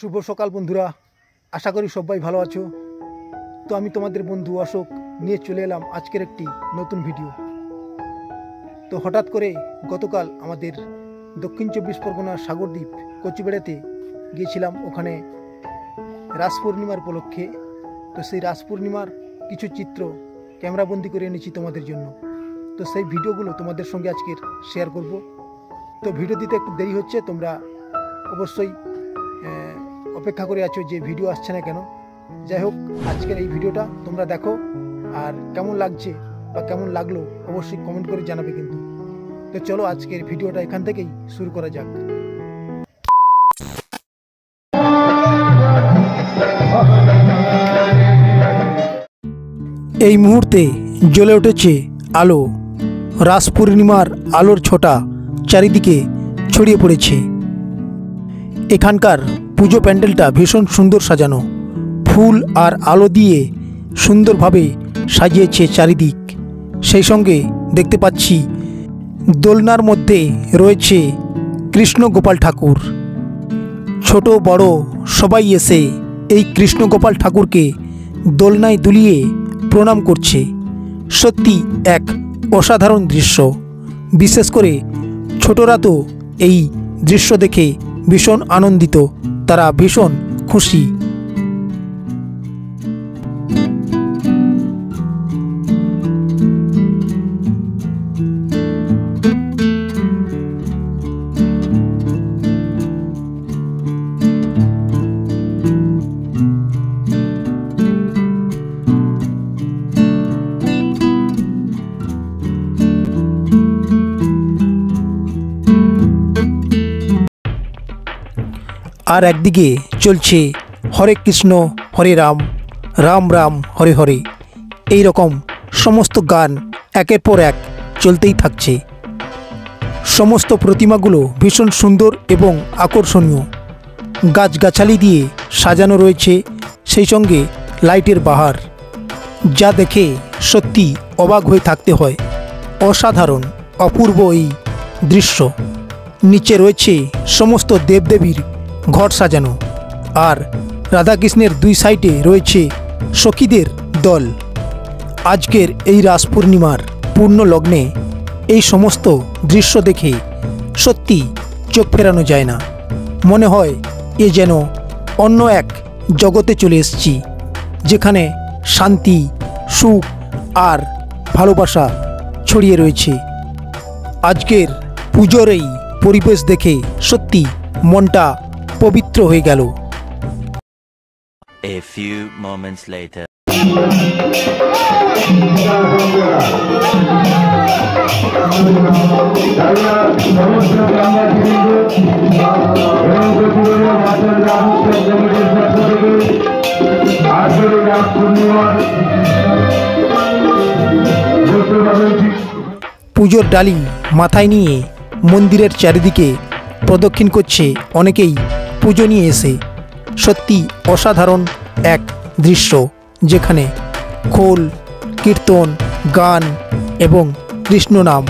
শুভ সকাল বন্ধুরা, আশা করি সবাই ভালো আছো। তো আমি তোমাদের বন্ধু অশোক নিয়ে চলে এলাম আজকের একটি নতুন ভিডিও। তো হঠাৎ করে গতকাল আমাদের দক্ষিণ 24 পরগনার সাগরদ্বীপ কচুবেড়াতে গিয়েছিলাম। ওখানে রাস পূর্ণিমার উপলক্ষে তো সেই রাস পূর্ণিমার কিছু চিত্র ক্যামেরাবন্দি করে এনেছি তোমাদের জন্য। তো সেই ভিডিওগুলো তোমাদের সঙ্গে আজকের শেয়ার করব। তো ভিডিও দিতে একটু দেরি হচ্ছে, তোমরা অবশ্যই অপেক্ষা করে আছো যে ভিডিও আসছে না কেন। যাই হোক, আজকের এই ভিডিওটা তোমরা দেখো, আর কেমন লাগছে বা কেমন লাগলো অবশ্যই কমেন্ট করে জানাবে কিন্তু। তো চলো আজকের ভিডিওটা এখান থেকেই শুরু করা যাক। এই মুহূর্তে জ্বলে উঠেছে আলো। রাস পূর্ণিমার আলোর ছোটা চারিদিকে ছড়িয়ে পড়েছে। এখানকার পুজো প্যান্ডেলটা ভীষণ সুন্দর সাজানো, ফুল আর আলো দিয়ে সুন্দরভাবে সাজিয়েছে চারিদিক। সেই সঙ্গে দেখতে পাচ্ছি দোলনার মধ্যে রয়েছে কৃষ্ণ গোপাল ঠাকুর। ছোট বড় সবাই এসে এই কৃষ্ণ গোপাল ঠাকুরকে দোলনায় দুলিয়ে প্রণাম করছে। সত্যি এক অসাধারণ দৃশ্য। বিশেষ করে ছোটরা তো এই দৃশ্য দেখে ভীষণ আনন্দিত, তারা ভীষণ খুশি। আর একদিকে চলছে হরে কৃষ্ণ হরে রাম, রাম রাম হরে হরে। এই রকম সমস্ত গান একের পর এক চলতেই থাকছে। সমস্ত প্রতিমাগুলো ভীষণ সুন্দর এবং আকর্ষণীয়। গাছগাছালি দিয়ে সাজানো রয়েছে, সেই সঙ্গে লাইটের বাহার, যা দেখে সত্যি অবাক হয়ে থাকতে হয়। অসাধারণ অপূর্ব এই দৃশ্য। নিচে রয়েছে সমস্ত দেবদেবীর ঘট সাজানো, আর রাধাকৃষ্ণের দুই সাইডে রয়েছে সখীদের দল। আজকের এই রাস পূর্ণিমার পূর্ণ লগ্নে এই সমস্ত দৃশ্য দেখে সত্যি চোখ ফেরানো যায় না। মনে হয় এ যেন অন্য এক জগতে চলে এসেছি, যেখানে শান্তি, সুখ আর ভালোবাসা ছড়িয়ে রয়েছে। আজকের পুজোর এই পরিবেশ দেখে সত্যি মনটা পবিত্র হয়ে গেল। A few moments later. পুজোর ডালি মাথায় নিয়ে মন্দিরের চারিদিকে প্রদক্ষিণ করছে অনেকেই পুজো নিয়ে এসে। সত্যি অসাধারণ এক দৃশ্য, যেখানে খোল, কীর্তন, গান এবং কৃষ্ণ নাম।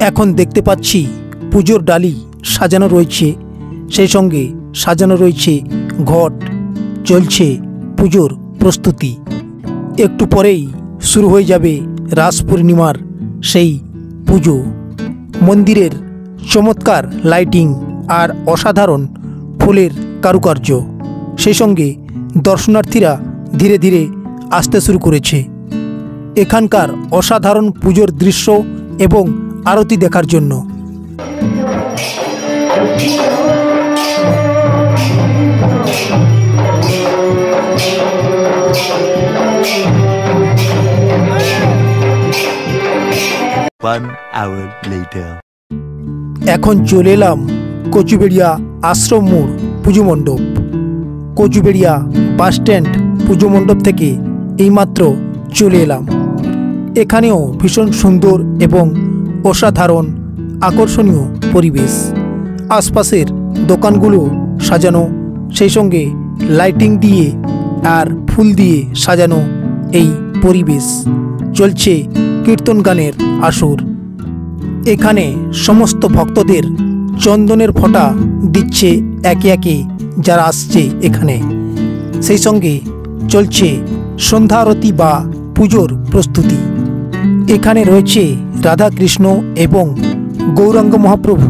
এখন দেখতে পাচ্ছি পুজোর ডালি সাজানো রয়েছে, সেই সঙ্গে সাজানো রয়েছে ঘট। চলছে পুজোর প্রস্তুতি। একটু পরেই শুরু হয়ে যাবে রাস পূর্ণিমার সেই পুজো। মন্দিরের চমৎকার লাইটিং আর অসাধারণ ফুলের কারুকার্য, সেই সঙ্গে দর্শনার্থীরা ধীরে ধীরে আসতে শুরু করেছে এখানকার অসাধারণ পুজোর দৃশ্য এবং আরতি দেখার জন্য। One hour later. এখন চলে এলাম কচুবেড়িয়া আশ্রম মোড় পুজো মণ্ডপ। কচুবেড়িয়া বাস স্ট্যান্ড পুজো মণ্ডপ থেকে এইমাত্র চলে এলাম। এখানেও ভীষণ সুন্দর এবং অসাধারণ আকর্ষণীয় পরিবেশ। আশপাশের দোকানগুলো সাজানো, সেই সঙ্গে লাইটিং দিয়ে আর ফুল দিয়ে সাজানো এই পরিবেশ। চলছে কীর্তন গানের আসর। এখানে সমস্ত ভক্তদের চন্দনের ফোঁটা দিচ্ছে একে একে যারা আসছে এখানে। সেই সঙ্গে চলছে সন্ধ্যা আরতি বা পুজোর প্রস্তুতি। এখানে রয়েছে রাধা কৃষ্ণ এবং গৌরাঙ্গ মহাপ্রভু,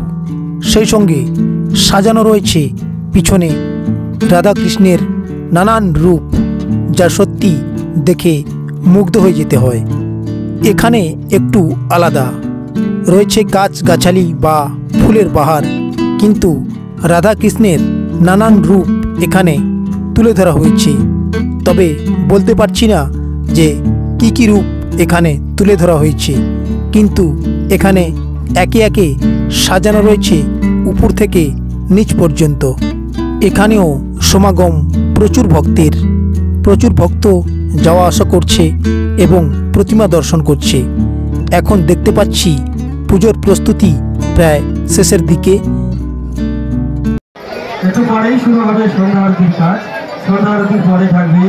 সেই সঙ্গে সাজানো রয়েছে পিছনে রাধা কৃষ্ণের নানান রূপ, যা সত্যি দেখে মুগ্ধ হয়ে যেতে হয়। এখানে একটু আলাদা রয়েছে গাছগাছালি বা ফুলের বাহার, কিন্তু রাধা কৃষ্ণের নানান রূপ এখানে তুলে ধরা হয়েছে। তবে বলতে পারছি না যে কি কি রূপ এখানে তুলে ধরা হয়েছে, কিন্তু এখানে একে একে সাজানো রয়েছে উপর থেকে নিচ পর্যন্ত। এখানেও সমাগম প্রচুর ভক্তের, প্রচুর ভক্ত যাওয়া আসা করছে এবং প্রতিমা দর্শন করছে। এখন দেখতে পাচ্ছি পুজোর প্রস্তুতি প্রায় শেষের দিকে। একটু পরেই শুরু হবে সন্ধ্যা আরতির কাজ। সন্ধ্যা আরতির পরে থাকবে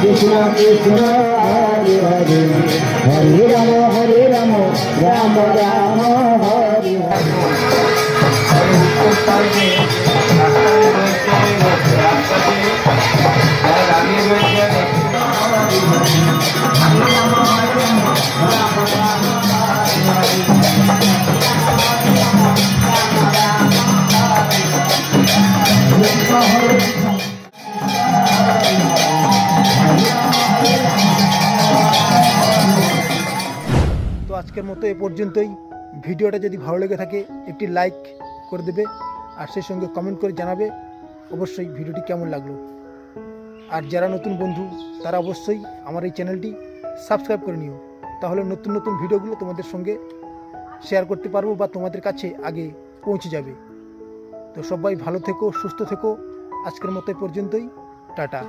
Krishna Krishna Hare Hare Hare Rama Rama Rama Hare তো আজকের মতো এ পর্যন্তই। ভিডিওটা যদি ভালো লেগে থাকে একটি লাইক করে দেবে, আর সেই সঙ্গে কমেন্ট করে জানাবে অবশ্যই ভিডিওটি কেমন লাগলো। আর যারা নতুন বন্ধু তারা অবশ্যই আমার এই চ্যানেলটি সাবস্ক্রাইব করে নিও, তাহলে নতুন নতুন ভিডিওগুলো তোমাদের সঙ্গে শেয়ার করতে পারবো বা তোমাদের কাছে আগে পৌঁছে যাবে। তো সবাই ভালো থেকো, সুস্থ থেকো। আজকের মতো এই পর্যন্তই। টাটা।